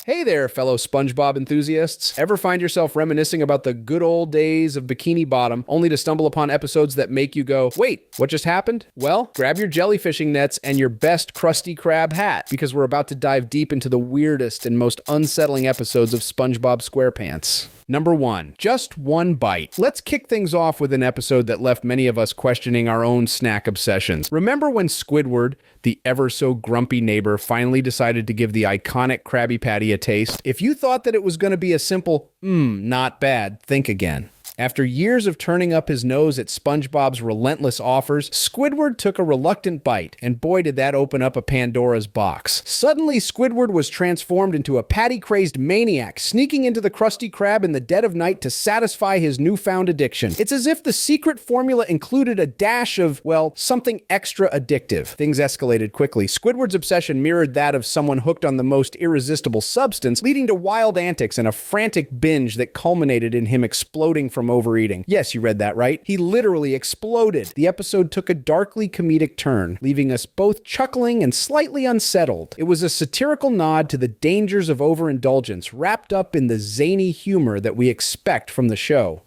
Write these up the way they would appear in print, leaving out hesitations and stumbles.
Hey there, fellow SpongeBob enthusiasts. Ever find yourself reminiscing about the good old days of Bikini Bottom, only to stumble upon episodes that make you go, wait, what just happened? Well, grab your jellyfishing nets and your best Krusty Krab hat, because we're about to dive deep into the weirdest and most unsettling episodes of SpongeBob SquarePants. Number 1, just one bite. Let's kick things off with an episode that left many of us questioning our own snack obsessions. Remember when Squidward, the ever-so-grumpy neighbor, finally decided to give the iconic Krabby Patty a taste? If you thought that it was going to be a simple, not bad, think again. After years of turning up his nose at SpongeBob's relentless offers, Squidward took a reluctant bite, and boy did that open up a Pandora's box. Suddenly, Squidward was transformed into a patty-crazed maniac, sneaking into the Krusty Krab in the dead of night to satisfy his newfound addiction. It's as if the secret formula included a dash of, well, something extra addictive. Things escalated quickly. Squidward's obsession mirrored that of someone hooked on the most irresistible substance, leading to wild antics and a frantic binge that culminated in him exploding from overeating. Yes, you read that right. He literally exploded. The episode took a darkly comedic turn, leaving us both chuckling and slightly unsettled. It was a satirical nod to the dangers of overindulgence, wrapped up in the zany humor that we expect from the show.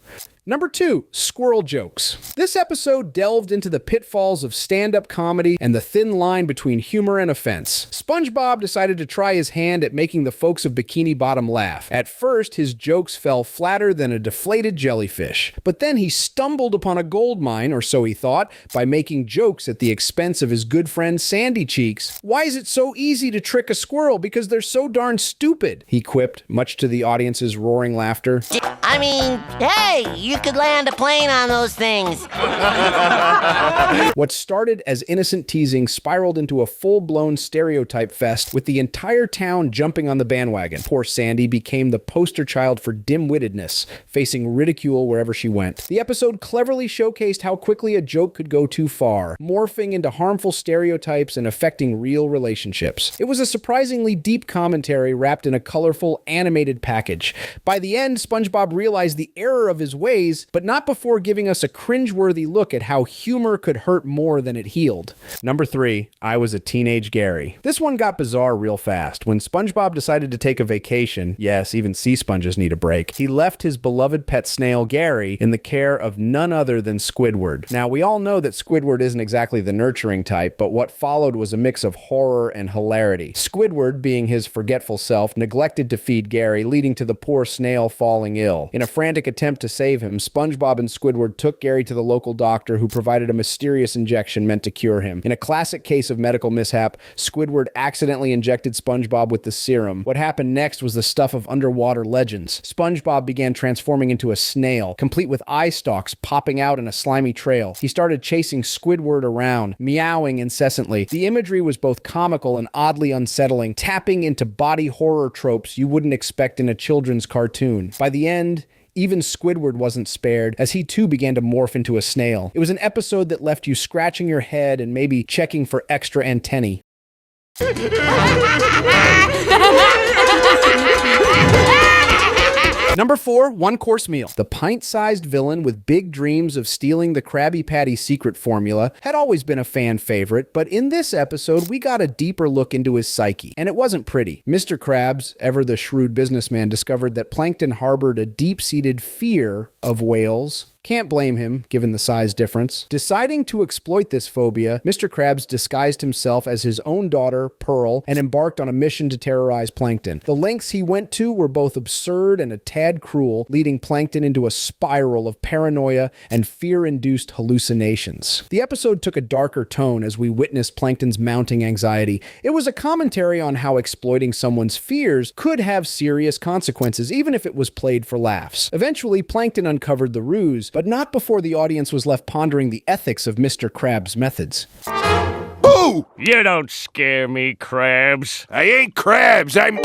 Number 2, squirrel jokes. This episode delved into the pitfalls of stand-up comedy and the thin line between humor and offense. SpongeBob decided to try his hand at making the folks of Bikini Bottom laugh. At first, his jokes fell flatter than a deflated jellyfish. But then he stumbled upon a gold mine, or so he thought, by making jokes at the expense of his good friend Sandy Cheeks. "Why is it so easy to trick a squirrel? Because they're so darn stupid," he quipped, much to the audience's roaring laughter. I mean, hey, you could land a plane on those things. What started as innocent teasing spiraled into a full-blown stereotype fest, with the entire town jumping on the bandwagon. Poor Sandy became the poster child for dim-wittedness, facing ridicule wherever she went. The episode cleverly showcased how quickly a joke could go too far, morphing into harmful stereotypes and affecting real relationships. It was a surprisingly deep commentary wrapped in a colorful, animated package. By the end, SpongeBob realized the error of his ways, but not before giving us a cringe-worthy look at how humor could hurt more than it healed. Number 3, I Was a Teenage Gary. This one got bizarre real fast. When SpongeBob decided to take a vacation, yes, even sea sponges need a break, he left his beloved pet snail Gary in the care of none other than Squidward. Now, we all know that Squidward isn't exactly the nurturing type, but what followed was a mix of horror and hilarity. Squidward, being his forgetful self, neglected to feed Gary, leading to the poor snail falling ill. In a frantic attempt to save him, SpongeBob and Squidward took Gary to the local doctor, who provided a mysterious injection meant to cure him. In a classic case of medical mishap, Squidward accidentally injected SpongeBob with the serum. What happened next was the stuff of underwater legends. SpongeBob began transforming into a snail, complete with eye stalks popping out in a slimy trail. He started chasing Squidward around, meowing incessantly. The imagery was both comical and oddly unsettling, tapping into body horror tropes you wouldn't expect in a children's cartoon. By the end, even Squidward wasn't spared, as he too began to morph into a snail. It was an episode that left you scratching your head and maybe checking for extra antennae. Number 4, one-course meal. The pint-sized villain with big dreams of stealing the Krabby Patty secret formula had always been a fan favorite, but in this episode, we got a deeper look into his psyche, and it wasn't pretty. Mr. Krabs, ever the shrewd businessman, discovered that Plankton harbored a deep-seated fear of whales. Can't blame him, given the size difference. Deciding to exploit this phobia, Mr. Krabs disguised himself as his own daughter, Pearl, and embarked on a mission to terrorize Plankton. The lengths he went to were both absurd and a tad cruel, leading Plankton into a spiral of paranoia and fear-induced hallucinations. The episode took a darker tone as we witnessed Plankton's mounting anxiety. It was a commentary on how exploiting someone's fears could have serious consequences, even if it was played for laughs. Eventually, Plankton uncovered the ruse, but not before the audience was left pondering the ethics of Mr. Krabs' methods. Boo! You don't scare me, Krabs. I ain't Krabs, I'm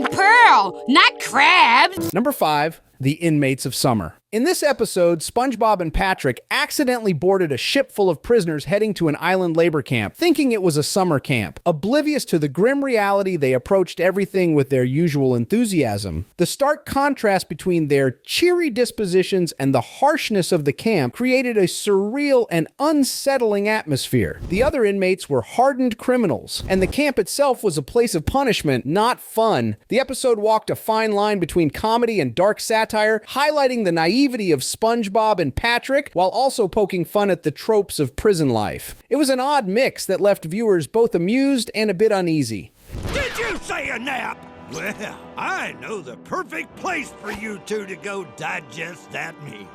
Pearl, not Krabs. Number 5, the inmates of summer. In this episode, SpongeBob and Patrick accidentally boarded a ship full of prisoners heading to an island labor camp, thinking it was a summer camp. Oblivious to the grim reality, they approached everything with their usual enthusiasm. The stark contrast between their cheery dispositions and the harshness of the camp created a surreal and unsettling atmosphere. The other inmates were hardened criminals, and the camp itself was a place of punishment, not fun. The episode walked a fine line between comedy and dark satire, highlighting the naivety of SpongeBob and Patrick, while also poking fun at the tropes of prison life. It was an odd mix that left viewers both amused and a bit uneasy. Did you say a nap? Well, I know the perfect place for you two to go digest that meal.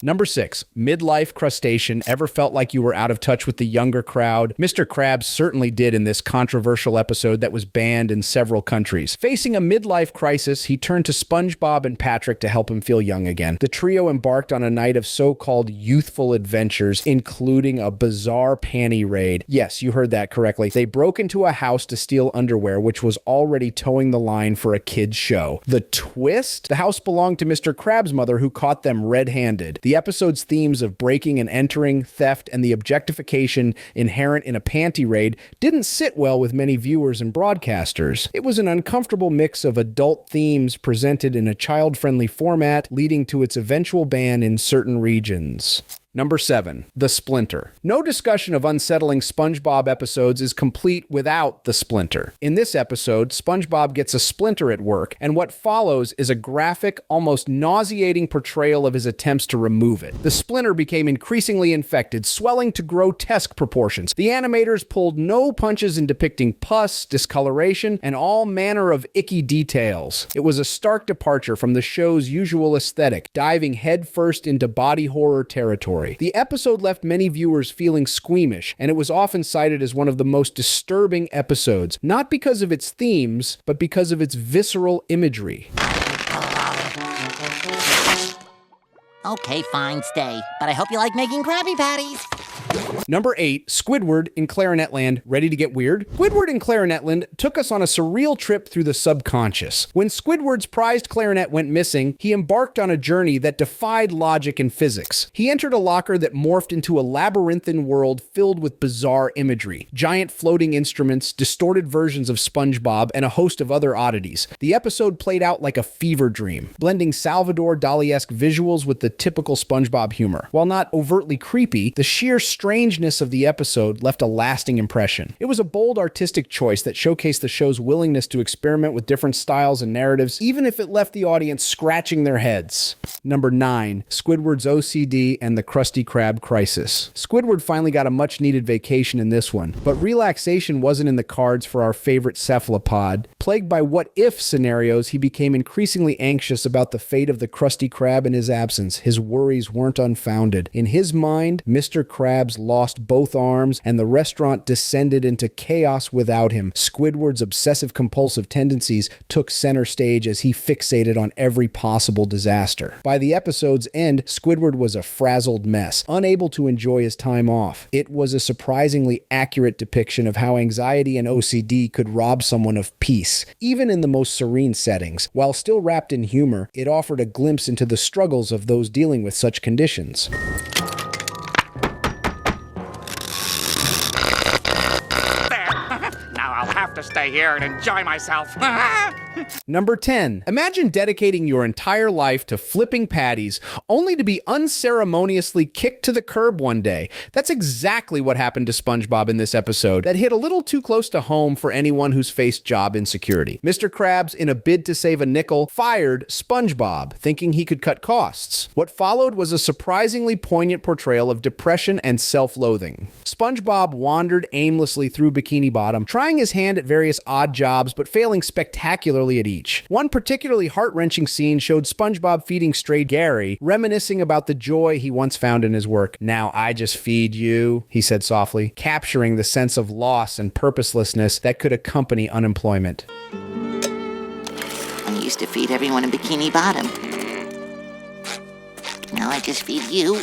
Number 6, midlife crustacean. Ever felt like you were out of touch with the younger crowd? Mr. Krabs certainly did in this controversial episode that was banned in several countries. Facing a midlife crisis, he turned to SpongeBob and Patrick to help him feel young again. The trio embarked on a night of so-called youthful adventures, including a bizarre panty raid. Yes, you heard that correctly. They broke into a house to steal underwear, which was already towing the line for a kid's show. The twist? The house belonged to Mr. Krabs' mother, who caught them red-handed. The episode's themes of breaking and entering, theft, and the objectification inherent in a panty raid didn't sit well with many viewers and broadcasters. It was an uncomfortable mix of adult themes presented in a child-friendly format, leading to its eventual ban in certain regions. Number 7, The Splinter. No discussion of unsettling SpongeBob episodes is complete without the Splinter. In this episode, SpongeBob gets a splinter at work, and what follows is a graphic, almost nauseating portrayal of his attempts to remove it. The splinter became increasingly infected, swelling to grotesque proportions. The animators pulled no punches in depicting pus, discoloration, and all manner of icky details. It was a stark departure from the show's usual aesthetic, diving headfirst into body horror territory. The episode left many viewers feeling squeamish, and it was often cited as one of the most disturbing episodes, not because of its themes, but because of its visceral imagery. Okay, fine, stay. But I hope you like making Krabby Patties. Number 8, Squidward in Clarinetland. Ready to get weird? Squidward in Clarinetland took us on a surreal trip through the subconscious. When Squidward's prized clarinet went missing, he embarked on a journey that defied logic and physics. He entered a locker that morphed into a labyrinthine world filled with bizarre imagery, giant floating instruments, distorted versions of SpongeBob, and a host of other oddities. The episode played out like a fever dream, blending Salvador Dali-esque visuals with the typical SpongeBob humor. While not overtly creepy, the sheer strangeness of the episode left a lasting impression. It was a bold artistic choice that showcased the show's willingness to experiment with different styles and narratives, even if it left the audience scratching their heads. Number 9, Squidward's OCD and the Krusty Krab crisis. Squidward finally got a much-needed vacation in this one, but relaxation wasn't in the cards for our favorite cephalopod. Plagued by what-if scenarios, he became increasingly anxious about the fate of the Krusty Krab in his absence. His worries weren't unfounded. In his mind, Mr. Krabs lost both arms, and the restaurant descended into chaos without him. Squidward's obsessive-compulsive tendencies took center stage as he fixated on every possible disaster. By the episode's end, Squidward was a frazzled mess, unable to enjoy his time off. It was a surprisingly accurate depiction of how anxiety and OCD could rob someone of peace, even in the most serene settings. While still wrapped in humor, it offered a glimpse into the struggles of those dealing with such conditions. I'll have to stay here and enjoy myself. Number 10. Imagine dedicating your entire life to flipping patties, only to be unceremoniously kicked to the curb one day. That's exactly what happened to SpongeBob in this episode. That hit a little too close to home for anyone who's faced job insecurity. Mr. Krabs, in a bid to save a nickel, fired SpongeBob, thinking he could cut costs. What followed was a surprisingly poignant portrayal of depression and self-loathing. SpongeBob wandered aimlessly through Bikini Bottom, trying his hand at various odd jobs, but failing spectacularly at each. One particularly heart-wrenching scene showed SpongeBob feeding stray Gary, reminiscing about the joy he once found in his work. "Now I just feed you," he said softly, capturing the sense of loss and purposelessness that could accompany unemployment. I used to feed everyone in Bikini Bottom. Now I just feed you.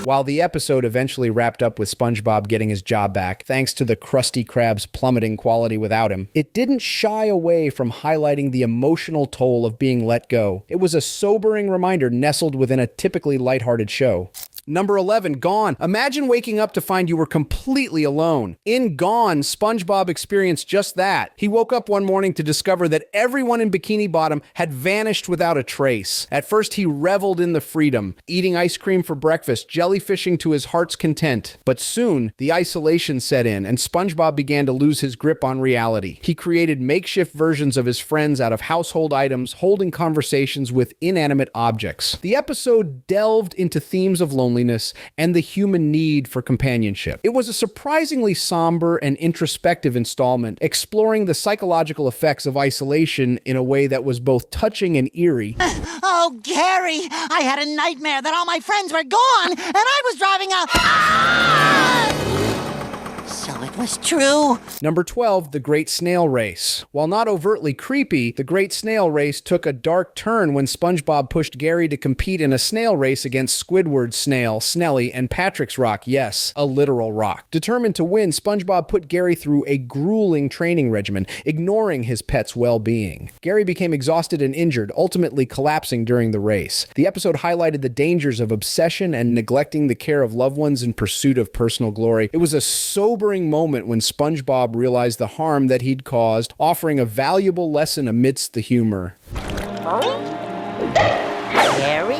While the episode eventually wrapped up with SpongeBob getting his job back, thanks to the Krusty Krab's plummeting quality without him, it didn't shy away from highlighting the emotional toll of being let go. It was a sobering reminder nestled within a typically lighthearted show. Number 11, Gone. Imagine waking up to find you were completely alone. In Gone, SpongeBob experienced just that. He woke up one morning to discover that everyone in Bikini Bottom had vanished without a trace. At first, he reveled in the freedom, eating ice cream for breakfast, jellyfishing to his heart's content. But soon, the isolation set in, and SpongeBob began to lose his grip on reality. He created makeshift versions of his friends out of household items, holding conversations with inanimate objects. The episode delved into themes of loneliness and the human need for companionship. It was a surprisingly somber and introspective installment, exploring the psychological effects of isolation in a way that was both touching and eerie. Oh, Gary, I had a nightmare that all my friends were gone, and I was driving a... Ah! So it was true. Number 12, The Great Snail Race. While not overtly creepy, The Great Snail Race took a dark turn when SpongeBob pushed Gary to compete in a snail race against Squidward, Snail, Snelly, and Patrick's Rock. Yes, a literal rock. Determined to win, SpongeBob put Gary through a grueling training regimen, ignoring his pet's well-being. Gary became exhausted and injured, ultimately collapsing during the race. The episode highlighted the dangers of obsession and neglecting the care of loved ones in pursuit of personal glory. It was a sobering moment when SpongeBob realized the harm that he'd caused, offering a valuable lesson amidst the humor. Gary?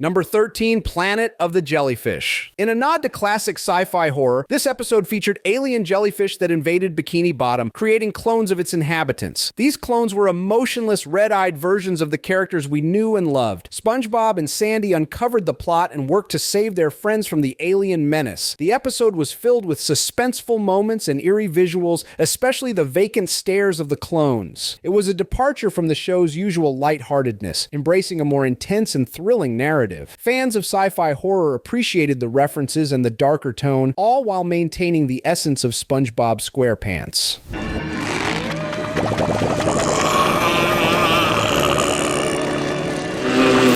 Number 13, Planet of the Jellyfish. In a nod to classic sci-fi horror, this episode featured alien jellyfish that invaded Bikini Bottom, creating clones of its inhabitants. These clones were emotionless, red-eyed versions of the characters we knew and loved. SpongeBob and Sandy uncovered the plot and worked to save their friends from the alien menace. The episode was filled with suspenseful moments and eerie visuals, especially the vacant stares of the clones. It was a departure from the show's usual lightheartedness, embracing a more intense and thrilling narrative. Fans of sci-fi horror appreciated the references and the darker tone, all while maintaining the essence of SpongeBob SquarePants.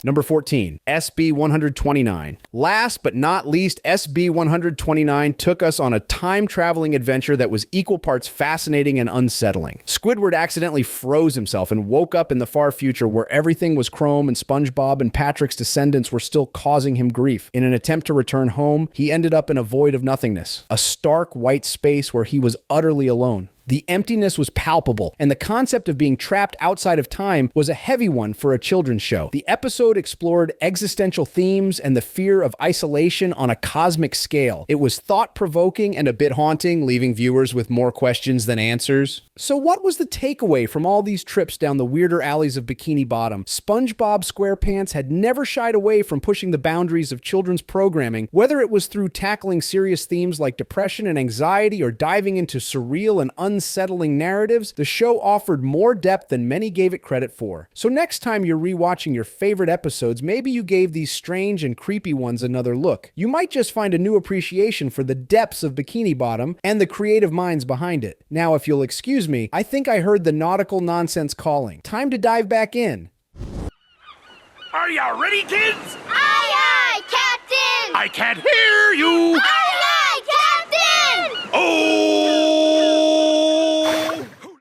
Number 14, SB 129. Last but not least, SB 129 took us on a time-traveling adventure that was equal parts fascinating and unsettling. Squidward accidentally froze himself and woke up in the far future where everything was chrome and SpongeBob and Patrick's descendants were still causing him grief. In an attempt to return home, he ended up in a void of nothingness, a stark white space where he was utterly alone. The emptiness was palpable, and the concept of being trapped outside of time was a heavy one for a children's show. The episode explored existential themes and the fear of isolation on a cosmic scale. It was thought-provoking and a bit haunting, leaving viewers with more questions than answers. So what was the takeaway from all these trips down the weirder alleys of Bikini Bottom? SpongeBob SquarePants had never shied away from pushing the boundaries of children's programming, whether it was through tackling serious themes like depression and anxiety or diving into surreal and unsettling narratives. The show offered more depth than many gave it credit for. So next time you're rewatching your favorite episodes, maybe you gave these strange and creepy ones another look. You might just find a new appreciation for the depths of Bikini Bottom and the creative minds behind it. Now, if you'll excuse me, I think I heard the nautical nonsense calling. Time to dive back in. Are you ready, kids? Aye, aye, Captain! I can't hear you! Aye,